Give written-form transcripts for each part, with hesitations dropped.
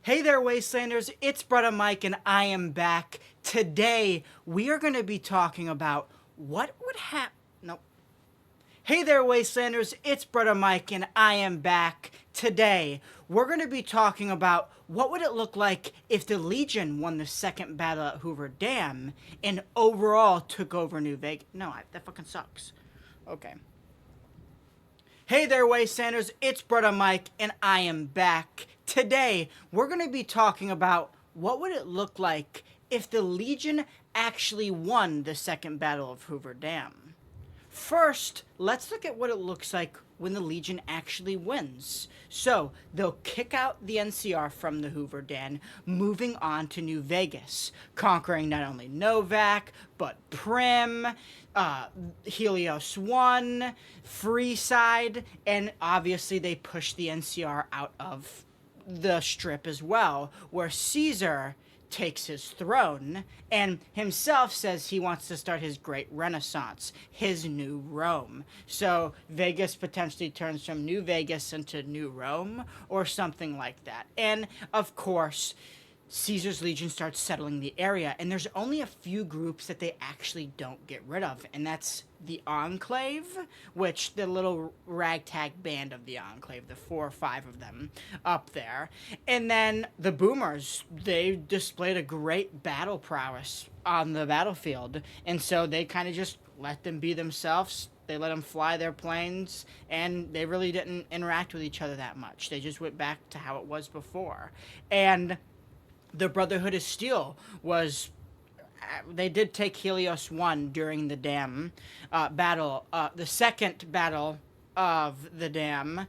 Hey there, Wastelanders, it's Brother Mike and I am back. Today, we are going to be talking about what would happen. Nope. Hey there, Wastelanders, it's Brother Mike and I am back. Today, we're going to be talking about what would it look like if the Legion won the second battle at Hoover Dam and overall took over New Vegas. No, that fucking sucks. Okay. Hey there, Wastelanders, it's Brother Mike, and I am back. Today, we're going to be talking about what would it look like if the Legion actually won the second battle of Hoover Dam. First, let's look at what it looks like when the Legion actually wins. So, they'll kick out the NCR from the Hoover Dam, moving on to New Vegas, conquering not only Novak, but Prim, Helios 1, Freeside, and obviously they push the NCR out of the Strip as well, where Caesar takes his throne and himself says he wants to start his great renaissance, his new Rome. So Vegas potentially turns from New Vegas into New Rome or something like that. And of course, Caesar's Legion starts settling the area, and there's only a few groups that they actually don't get rid of, and that's the Enclave, which the little ragtag band of the Enclave, the 4 or 5 of them up there, and then the Boomers. They displayed a great battle prowess on the battlefield, and so they kind of just let them be themselves. They let them fly their planes, and they really didn't interact with each other that much. They just went back to how it was before. And the Brotherhood of Steel was, they did take Helios 1 during the Dam battle, the second battle of the Dam,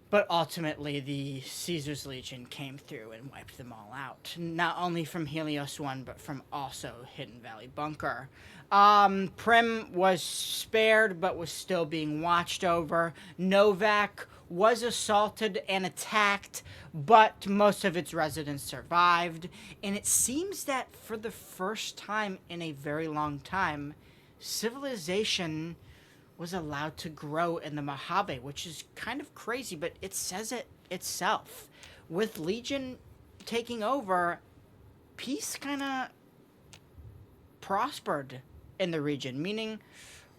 but ultimately the Caesar's Legion came through and wiped them all out. Not only from Helios 1, but from also Hidden Valley Bunker. Prim was spared, but was still being watched over. Novak was assaulted and attacked, but most of its residents survived. And it seems that for the first time in a very long time, civilization was allowed to grow in the Mojave, which is kind of crazy, but it says it itself. With Legion taking over, peace kind of prospered in the region, meaning,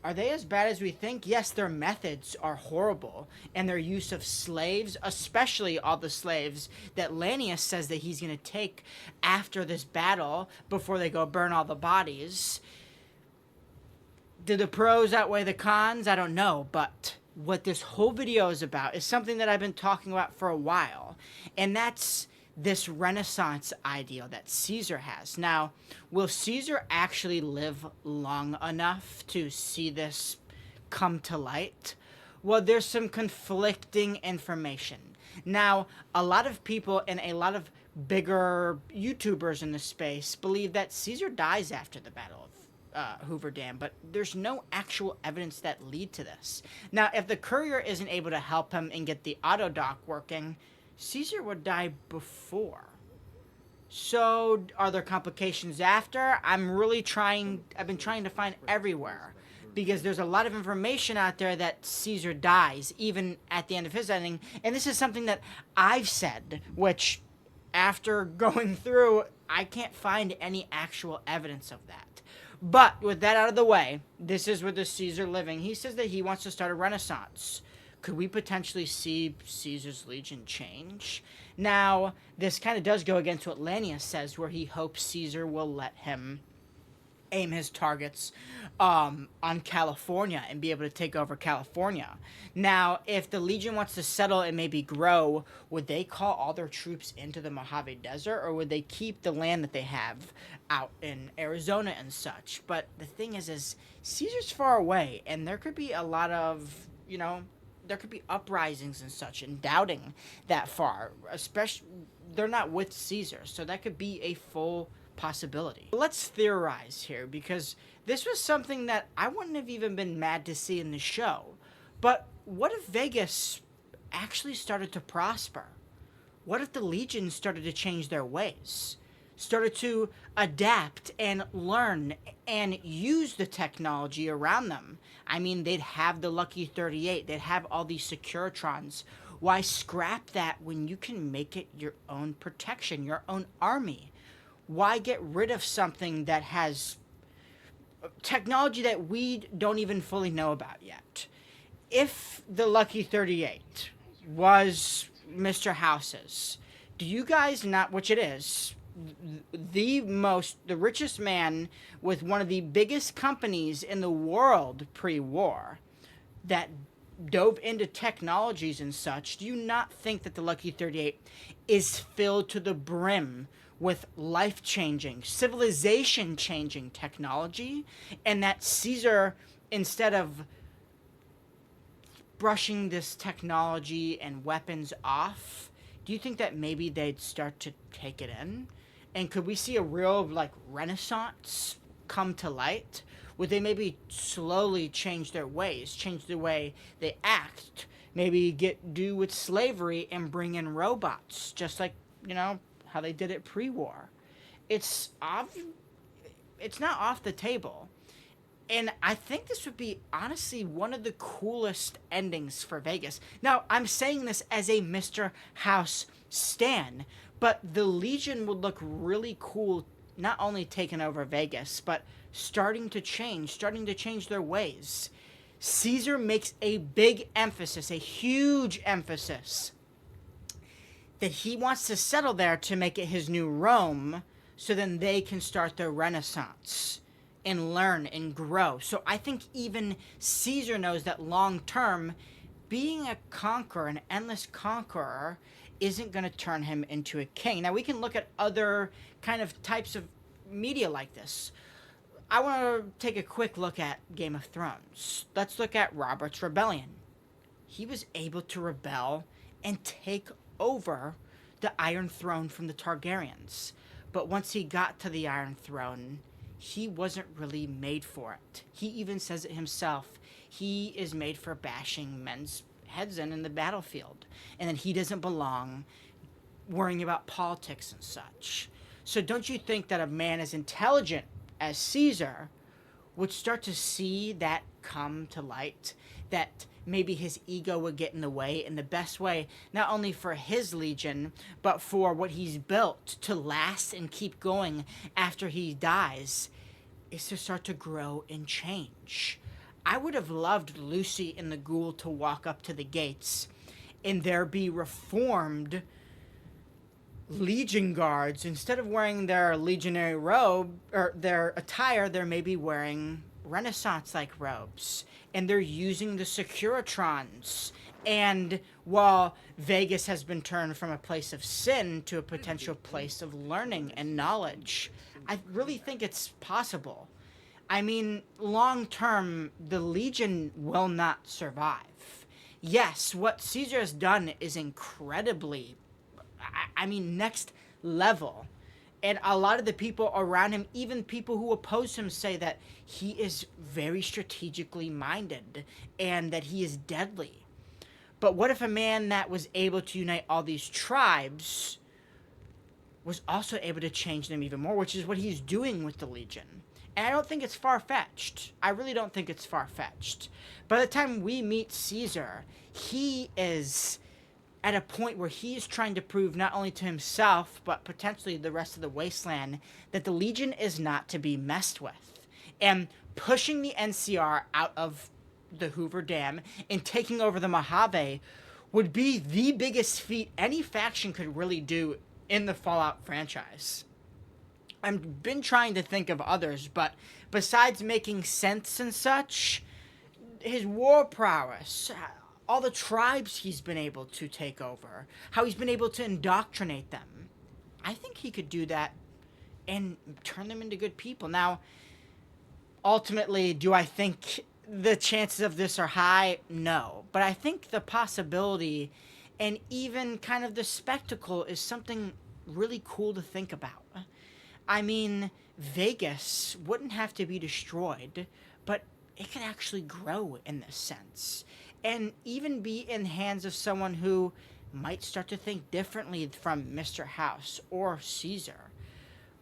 are they as bad as we think? Yes, their methods are horrible, and their use of slaves, especially all the slaves that Lanius says that he's going to take after this battle before they go burn all the bodies. Do the pros outweigh the cons? I don't know, but what this whole video is about is something that I've been talking about for a while, and that's this Renaissance ideal that Caesar has. Now, will Caesar actually live long enough to see this come to light? Well, there's some conflicting information. Now, a lot of people and a lot of bigger YouTubers in the space believe that Caesar dies after the Battle of Hoover Dam, but there's no actual evidence that lead to this. Now, if the courier isn't able to help him and get the auto dock working, Caesar would die before. So, are there complications after? I've been trying to find everywhere, because there's a lot of information out there that Caesar dies, even at the end of his ending, and this is something that I've said, which, after going through, I can't find any actual evidence of that. But, with that out of the way, this is with the Caesar living. He says that he wants to start a renaissance. Could we potentially see Caesar's Legion change? Now, this kind of does go against what Lanius says, where he hopes Caesar will let him aim his targets on California and be able to take over California. Now, if the Legion wants to settle and maybe grow, would they call all their troops into the Mojave Desert, or would they keep the land that they have out in Arizona and such? But the thing is Caesar's far away, and there could be a lot of, there could be uprisings and such and doubting that far, especially they're not with Caesar, so that could be a full possibility. Let's theorize here, because this was something that I wouldn't have even been mad to see in the show. But what if Vegas actually started to prosper? What if the Legion started to change their ways? Started to adapt and learn and use the technology around them? I mean, they'd have the Lucky 38, they'd have all these Securitrons. Why scrap that when you can make it your own protection, your own army? Why get rid of something that has technology that we don't even fully know about yet? If the Lucky 38 was Mr. House's, do you guys not, which it is, the richest man with one of the biggest companies in the world pre-war that dove into technologies and such, do you not think that the Lucky 38 is filled to the brim with life-changing, civilization-changing technology, and that Caesar, instead of brushing this technology and weapons off, do you think that maybe they'd start to take it in? And could we see a real, like, renaissance come to light? Would they maybe slowly change their ways, change the way they act, maybe do with slavery and bring in robots, just like, how they did it pre-war? It's not off the table. And I think this would be, honestly, one of the coolest endings for Vegas. Now, I'm saying this as a Mr. House stan, but the Legion would look really cool, not only taking over Vegas, but starting to change their ways. Caesar makes a big emphasis, a huge emphasis, that he wants to settle there to make it his new Rome, so then they can start their Renaissance and learn and grow. So I think even Caesar knows that long term, being a conqueror, an endless conqueror, isn't going to turn him into a king. Now, we can look at other kind of types of media like this. I want to take a quick look at Game of Thrones. Let's look at Robert's Rebellion. He was able to rebel and take over the Iron Throne from the Targaryens. But once he got to the Iron Throne, he wasn't really made for it. He even says it himself. He is made for bashing men's heads in the battlefield. And then he doesn't belong worrying about politics and such. So don't you think that a man as intelligent as Caesar would start to see that come to light? That maybe his ego would get in the way, in the best way, not only for his legion, but for what he's built to last and keep going after he dies, is to start to grow and change. I would have loved Lucy and the Ghoul to walk up to the gates and there be reformed Legion guards. Instead of wearing their legionary robe or their attire, they're maybe wearing Renaissance-like robes, and they're using the Securitrons. And while Vegas has been turned from a place of sin to a potential place of learning and knowledge, I really think it's possible. I mean, long term, the Legion will not survive. Yes, what Caesar has done is incredibly, next level. And a lot of the people around him, even people who oppose him, say that he is very strategically minded and that he is deadly. But what if a man that was able to unite all these tribes was also able to change them even more, which is what he's doing with the Legion? And I don't think it's far-fetched. I really don't think it's far-fetched. By the time we meet Caesar, he is at a point where he is trying to prove not only to himself, but potentially the rest of the wasteland, that the Legion is not to be messed with. And pushing the NCR out of the Hoover Dam and taking over the Mojave would be the biggest feat any faction could really do in the Fallout franchise. I've been trying to think of others, but besides making sense and such, his war prowess, all the tribes he's been able to take over, how he's been able to indoctrinate them, I think he could do that and turn them into good people. Now, ultimately, do I think the chances of this are high? No. But I think the possibility and even kind of the spectacle is something really cool to think about. I mean, Vegas wouldn't have to be destroyed, but it could actually grow in this sense. And even be in hands of someone who might start to think differently from Mr. House or Caesar.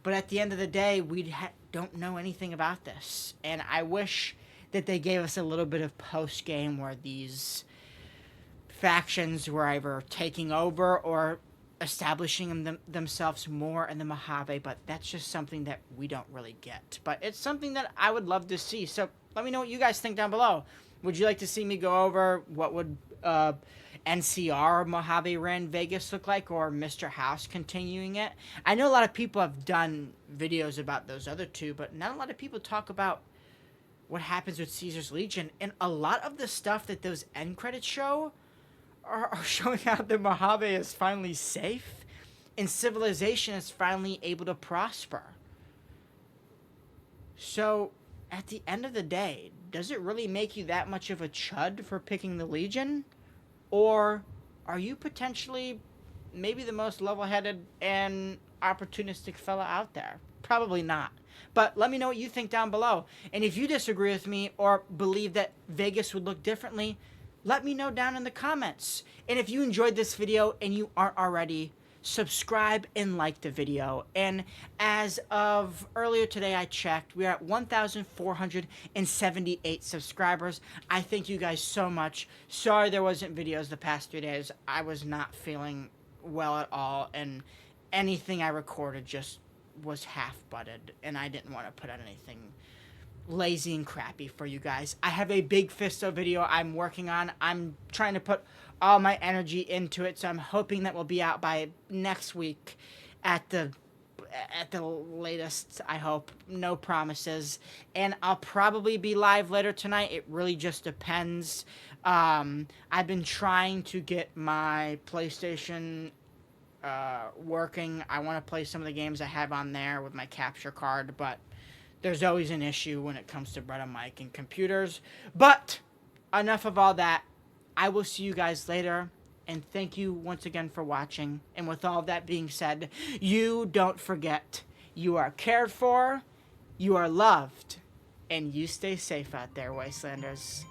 But at the end of the day, we don't know anything about this. And I wish that they gave us a little bit of post-game where these factions were either taking over or establishing themselves more in the Mojave, but that's just something that we don't really get. But it's something that I would love to see. So let me know what you guys think down below. Would you like to see me go over what would NCR Mojave ran Vegas look like, or Mr. House continuing it? I know a lot of people have done videos about those other two, but not a lot of people talk about what happens with Caesar's Legion. And a lot of the stuff that those end credits show are showing out that Mojave is finally safe and civilization is finally able to prosper. So, at the end of the day, does it really make you that much of a chud for picking the Legion? Or are you potentially maybe the most level-headed and opportunistic fella out there? Probably not. But let me know what you think down below. And if you disagree with me or believe that Vegas would look differently, let me know down in the comments. And if you enjoyed this video and you aren't already, subscribe and like the video. And as of earlier today, I checked, we are at 1,478 subscribers. I thank you guys so much. Sorry there wasn't videos the past 3 days. I was not feeling well at all, and anything I recorded just was half-butted, and I didn't want to put out anything lazy and crappy for you guys. I have a big Fisto video I'm working on. I'm trying to put all my energy into it, so I'm hoping that will be out by next week at the latest, I hope. No promises. And I'll probably be live later tonight. It really just depends. I've been trying to get my PlayStation working. I want to play some of the games I have on there with my capture card, but there's always an issue when it comes to Brett and Mike and computers. But enough of all that. I will see you guys later, and thank you once again for watching. And with all that being said, you don't forget, you are cared for, you are loved, and you stay safe out there, Wastelanders.